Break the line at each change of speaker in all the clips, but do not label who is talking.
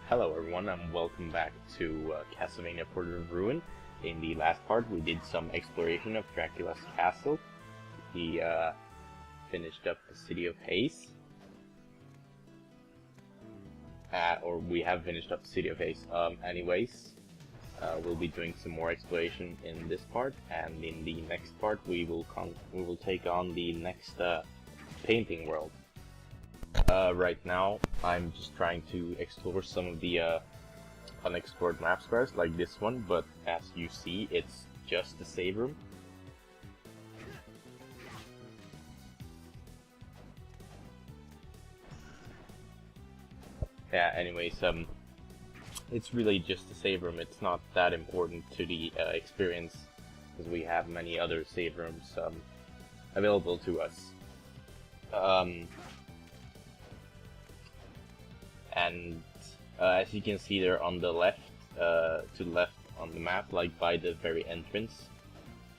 Hello everyone and welcome back to Castlevania Portrait of Ruin. In the last part we did some exploration of Dracula's castle. We finished up the city of Haze. Or we have finished up the city of Haze. Anyways, we'll be doing some more exploration in this part, and in the next part we will take on the next painting world. Right now, I'm just trying to explore some of the unexplored map squares like this one, but as you see, it's just the save room. Yeah, anyways, it's really just the save room. It's not that important to the experience, because we have many other save rooms available to us. And as you can see there on the left, to the left on the map, like by the very entrance,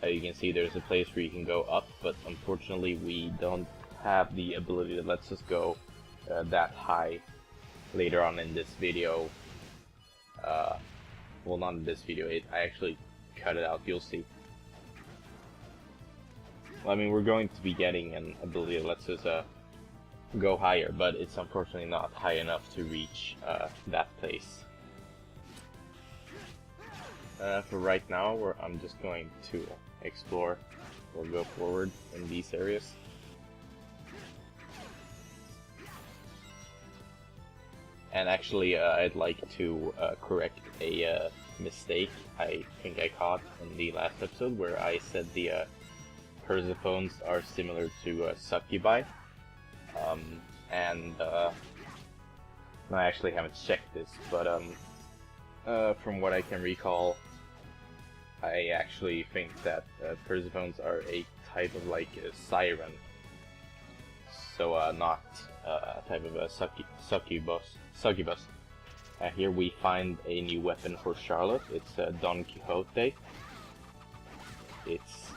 you can see there's a place where you can go up, but unfortunately we don't have the ability that lets us go that high later on in this video. Well, not in this video, I actually cut it out, you'll see. Well, I mean, we're going to be getting an ability that lets us go higher, but it's unfortunately not high enough to reach that place. For right now, I'm just going to explore or go forward in these areas. And actually, I'd like to correct a mistake I think I caught in the last episode, where I said the Persephones are similar to succubi. I actually haven't checked this, but from what I can recall, I actually think that Persephones are a type of like a siren, so not a type of a succubus. Here we find a new weapon for Charlotte. It's Don Quixote. It's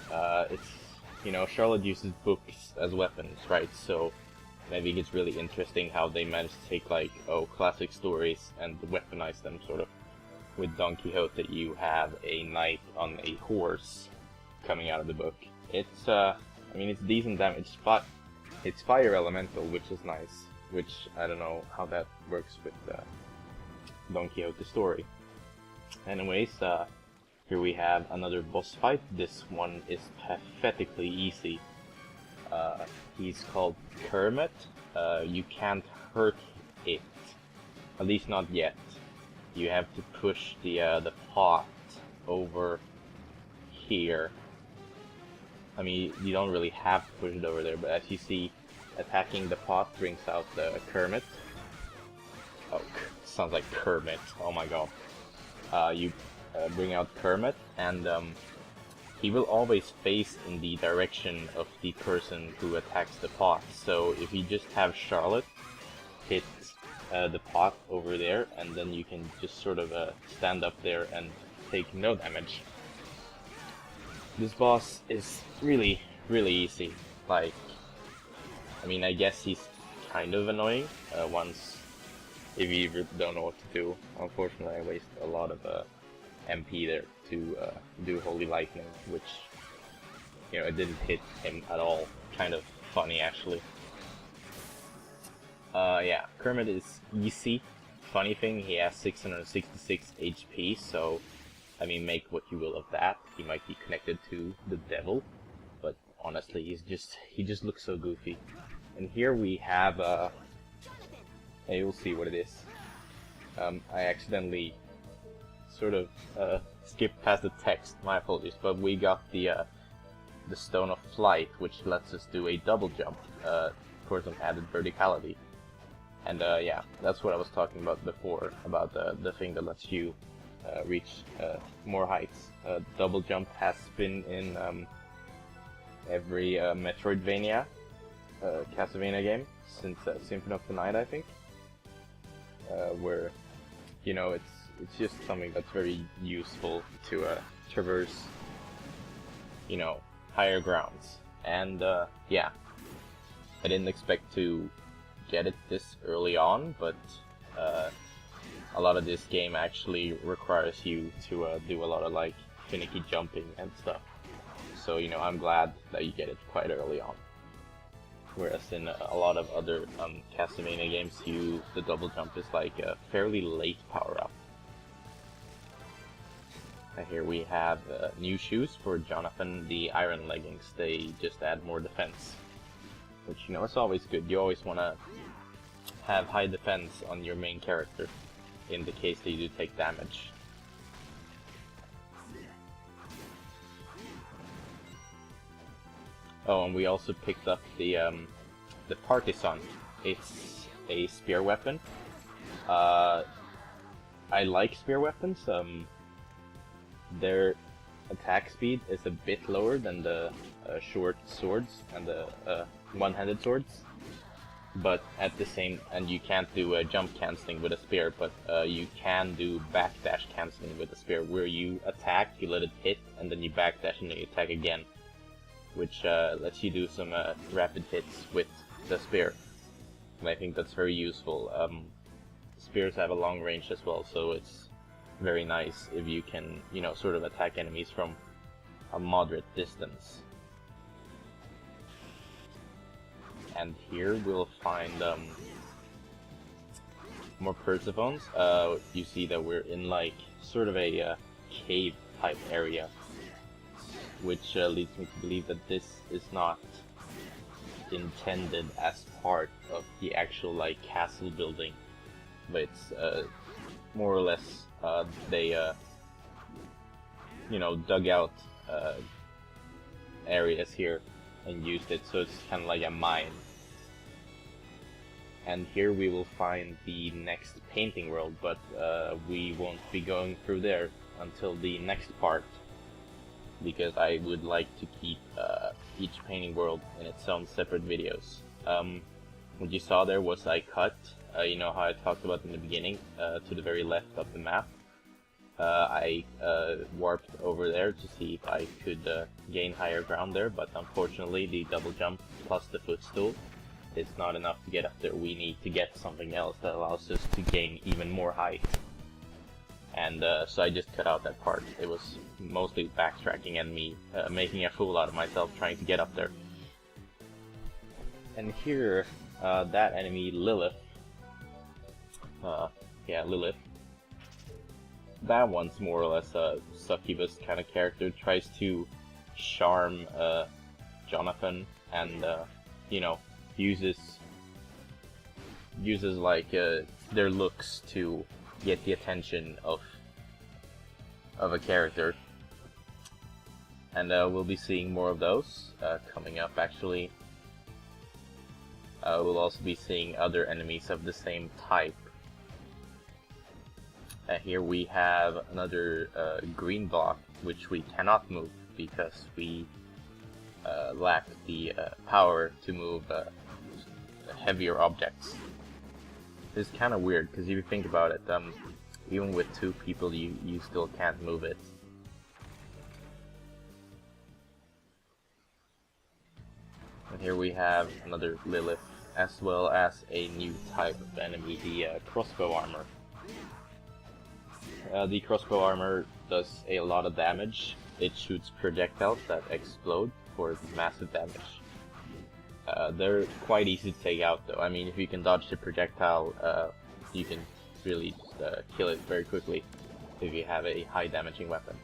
you know, Charlotte uses books as weapons, right? So I think it's really interesting how they managed to take like classic stories and weaponize them sort of. With Don Quixote, you have a knight on a horse coming out of the book. It's I mean, it's decent damage, but it's fire elemental, which is nice. Which I don't know how that works with Don Quixote's story. Anyways, here we have another boss fight. This one is pathetically easy. He's called Kermit. You can't hurt it, at least not yet. You have to push the pot over here. I mean, you don't really have to push it over there, but as you see, attacking the pot brings out the Kermit. Oh, sounds like Kermit. Oh my god. You bring out Kermit, and he will always face in the direction of the person who attacks the pot. So if you just have Charlotte hit the pot over there, and then you can just sort of stand up there and take no damage. This boss is really, really easy. Like, I mean, I guess he's kind of annoying if you don't know what to do. Unfortunately, I waste a lot of MP there to do Holy Lightning, which, you know, it didn't hit him at all. Kind of funny, actually. Yeah, Kermit is easy. Funny thing, he has 666 HP, so, I mean, make what you will of that. He might be connected to the devil, but honestly, he just looks so goofy. And here we have, hey, you'll see what it is. I accidentally sort of skipped past the text, my apologies, but we got the Stone of Flight, which lets us do a double jump, for some added verticality. And yeah, that's what I was talking about before, about the thing that lets you reach more heights. Double jump has been in every Metroidvania, Castlevania game since Symphony of the Night, I think, where, you know, it's just something that's very useful to traverse, you know, higher grounds. And yeah, I didn't expect to get it this early on, but a lot of this game actually requires you to do a lot of like finicky jumping and stuff. So you know, I'm glad that you get it quite early on. Whereas in a lot of other Castlevania games, the double jump is like a fairly late power up. Here we have new shoes for Jonathan, the iron leggings. They just add more defense, which, you know, is always good. You always want to have high defense on your main character in the case that you do take damage. Oh, and we also picked up the Partisan. It's a spear weapon. I like spear weapons. Their attack speed is a bit lower than the short swords and the one-handed swords, but at the same, and you can't do jump canceling with a spear, but you can do backdash canceling with a spear, where you attack, you let it hit, and then you backdash and then you attack again, which lets you do some rapid hits with the spear, and I think that's very useful. Spears have a long range as well, so it's very nice if you can, you know, sort of attack enemies from a moderate distance. And here we'll find more Persephones. You see that we're in like sort of a cave type area, which leads me to believe that this is not intended as part of the actual like castle building, but it's more or less they you know, dug out areas here and used it, so it's kind of like a mine. And here we will find the next painting world, but we won't be going through there until the next part, because I would like to keep each painting world in its own separate videos. What you saw there was I cut, you know how I talked about in the beginning, to the very left of the map. I warped over there to see if I could gain higher ground there, but unfortunately the double jump plus the footstool is not enough to get up there. We need to get something else that allows us to gain even more height. And so I just cut out that part. It was mostly backtracking and me making a fool out of myself trying to get up there. And here, that enemy, Lilith, yeah, Lilith, that one's more or less a succubus kind of character, tries to charm Jonathan, and you know, uses like their looks to get the attention of a character, and we'll be seeing more of those coming up. Actually, we'll also be seeing other enemies of the same type. Here we have another green block, which we cannot move because we lack the power to move heavier objects. It's kind of weird, because if you think about it, even with two people you still can't move it. And here we have another Lilith, as well as a new type of enemy, the crossbow armor. The crossbow armor does a lot of damage. It shoots projectiles that explode for massive damage. They're quite easy to take out though. I mean, if you can dodge the projectile, you can really just kill it very quickly if you have a high damaging weapon.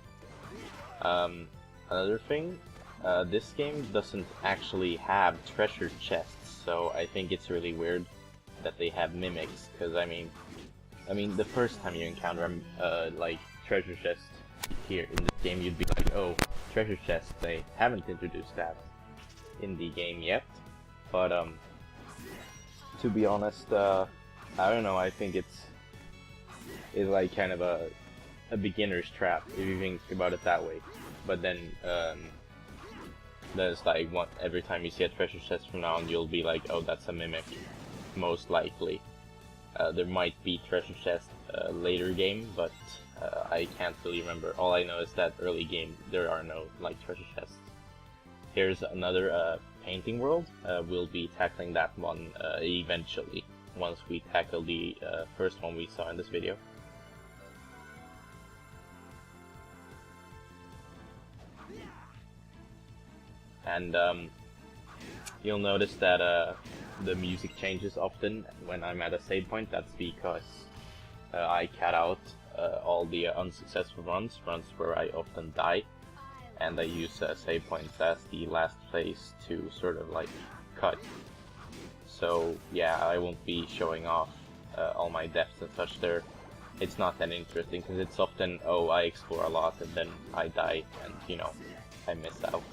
Another thing, this game doesn't actually have treasure chests, so I think it's really weird that they have mimics, because I mean, the first time you encounter like treasure chests here in this game, you'd be like, oh, treasure chests, they haven't introduced that in the game yet. But to be honest, I don't know, I think it's like kind of a beginner's trap if you think about it that way. But then it's like every time you see a treasure chest from now on, you'll be like, oh, that's a mimic, most likely. There might be treasure chests later game, but I can't really remember. All I know is that early game there are no like treasure chests. Here's another painting world. We'll be tackling that one eventually, once we tackle the first one we saw in this video. and you'll notice that the music changes often when I'm at a save point. That's because I cut out all the unsuccessful runs where I often die, and I use save points as the last place to sort of like cut. So yeah, I won't be showing off all my deaths and such there. It's not that interesting because it's often, oh, I explore a lot and then I die and, you know, I miss out.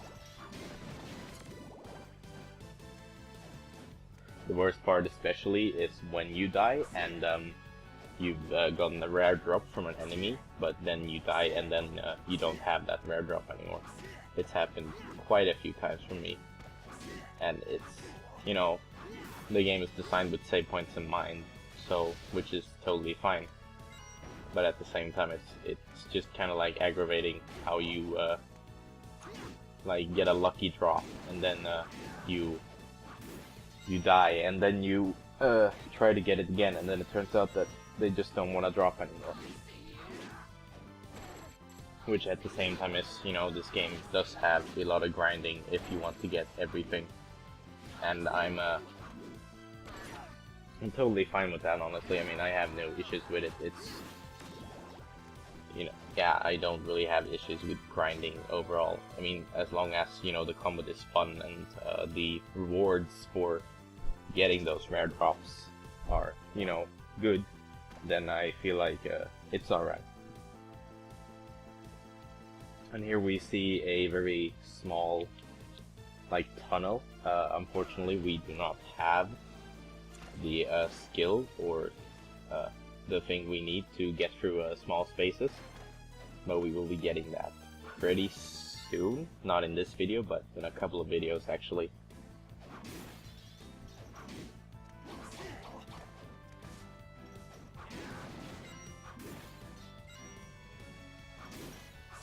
The worst part especially is when you die and you've gotten a rare drop from an enemy, but then you die and then you don't have that rare drop anymore. It's happened quite a few times for me. And it's, you know, the game is designed with save points in mind, so, which is totally fine. But at the same time, it's just kind of like aggravating how you like get a lucky drop and then you die and then you try to get it again, and then it turns out that they just don't want to drop anymore. Which at the same time is, you know, this game does have a lot of grinding if you want to get everything, and I'm totally fine with that, honestly. I mean, I have no issues with it. It's, you know, yeah, I don't really have issues with grinding overall. I mean, as long as, you know, the combat is fun and the rewards for getting those rare drops are, you know, good, then I feel like it's alright. And here we see a very small, like, tunnel. Unfortunately, we do not have the skill or the thing we need to get through small spaces, but we will be getting that pretty soon. Not in this video, but in a couple of videos actually.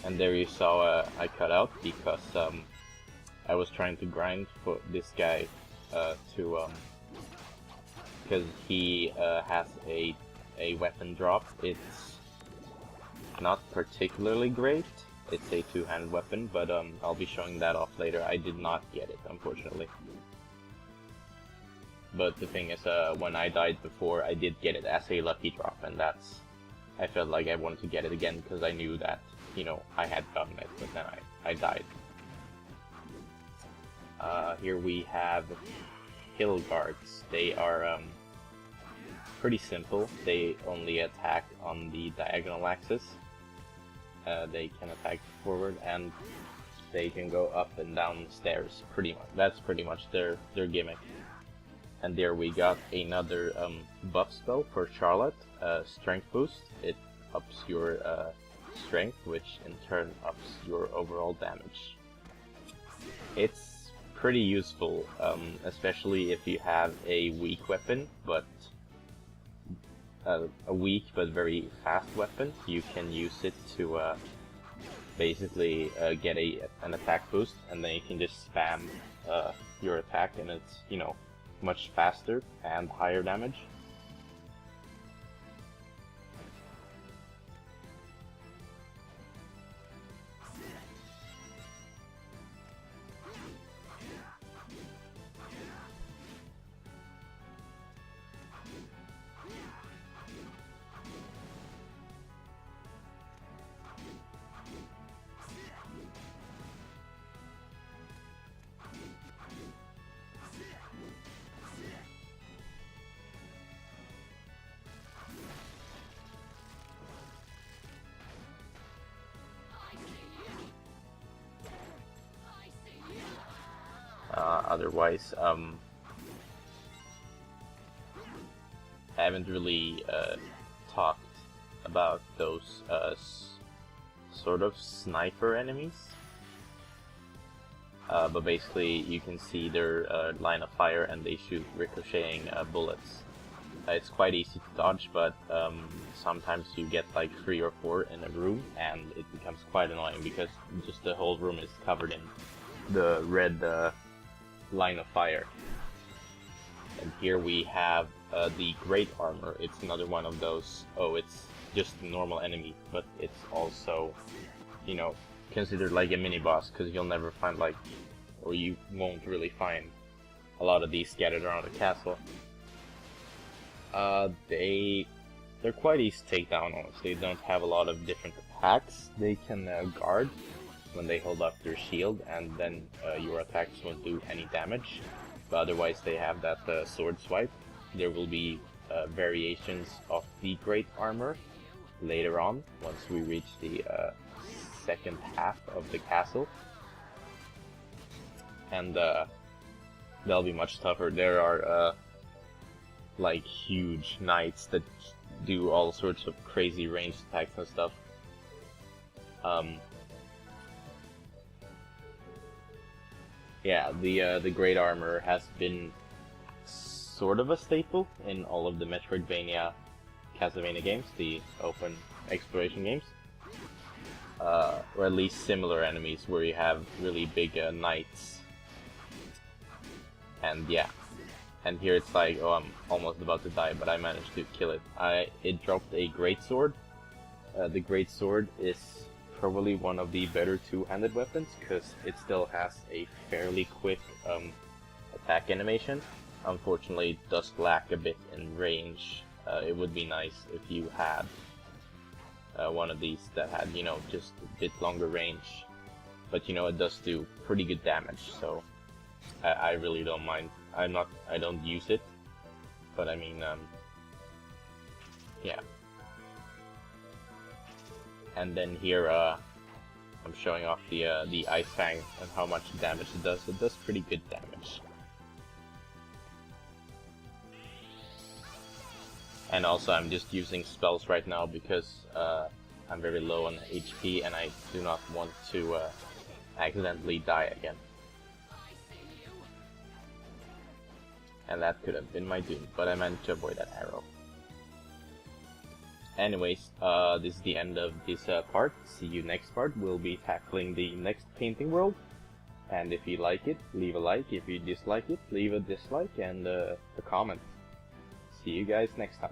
And there you saw I cut out because I was trying to grind for this guy because he has a weapon drop. It's not particularly great. It's a two-handed weapon, but I'll be showing that off later. I did not get it, unfortunately. But the thing is, when I died before, I did get it as a lucky drop, and that's... I felt like I wanted to get it again because I knew that, you know, I had gotten it, but then I died. Here we have hill guards. They are pretty simple. They only attack on the diagonal axis. They can attack forward and they can go up and down stairs. Pretty much. That's pretty much their gimmick. And there we got another buff spell for Charlotte, strength boost. It ups your strength, which in turn ups your overall damage. It's pretty useful, especially if you have a weak weapon, but a weak but very fast weapon. You can use it to basically get an attack boost, and then you can just spam your attack, and it's, you know, much faster and higher damage. Otherwise, I haven't really talked about those sort of sniper enemies. But basically, you can see their line of fire and they shoot ricocheting bullets. It's quite easy to dodge, but sometimes you get like 3 or 4 in a room, and it becomes quite annoying because just the whole room is covered in the red line of fire. And here we have the Great Armor. It's another one of those, oh, it's just a normal enemy, but it's also, you know, considered like a mini boss, because you'll never find like or you won't really find a lot of these scattered around the castle. They're quite easy to take down, honestly. They don't have a lot of different attacks they can guard when they hold up their shield, and then your attacks won't do any damage. But otherwise they have that sword swipe. There will be variations of the great armor later on, once we reach the second half of the castle. And they'll be much tougher. There are like huge knights that do all sorts of crazy ranged attacks and stuff. Yeah, the great armor has been sort of a staple in all of the Metroidvania, Castlevania games, the open exploration games. Or at least similar enemies where you have really big knights. And yeah. And here it's like, oh, I'm almost about to die, but I managed to kill it. It dropped a greatsword. The greatsword is probably one of the better two-handed weapons, because it still has a fairly quick attack animation. Unfortunately, it does lack a bit in range. It would be nice if you had one of these that had, you know, just a bit longer range. But you know, it does do pretty good damage, so I really don't mind. I don't use it, but I mean, yeah. And then here, I'm showing off the Ice Fang and how much damage it does. It does pretty good damage. And also, I'm just using spells right now because I'm very low on HP and I do not want to accidentally die again. And that could have been my doom, but I managed to avoid that arrow. Anyways, this is the end of this part. See you next part. We'll be tackling the next painting world. And if you like it, leave a like. If you dislike it, leave a dislike and a comment. See you guys next time.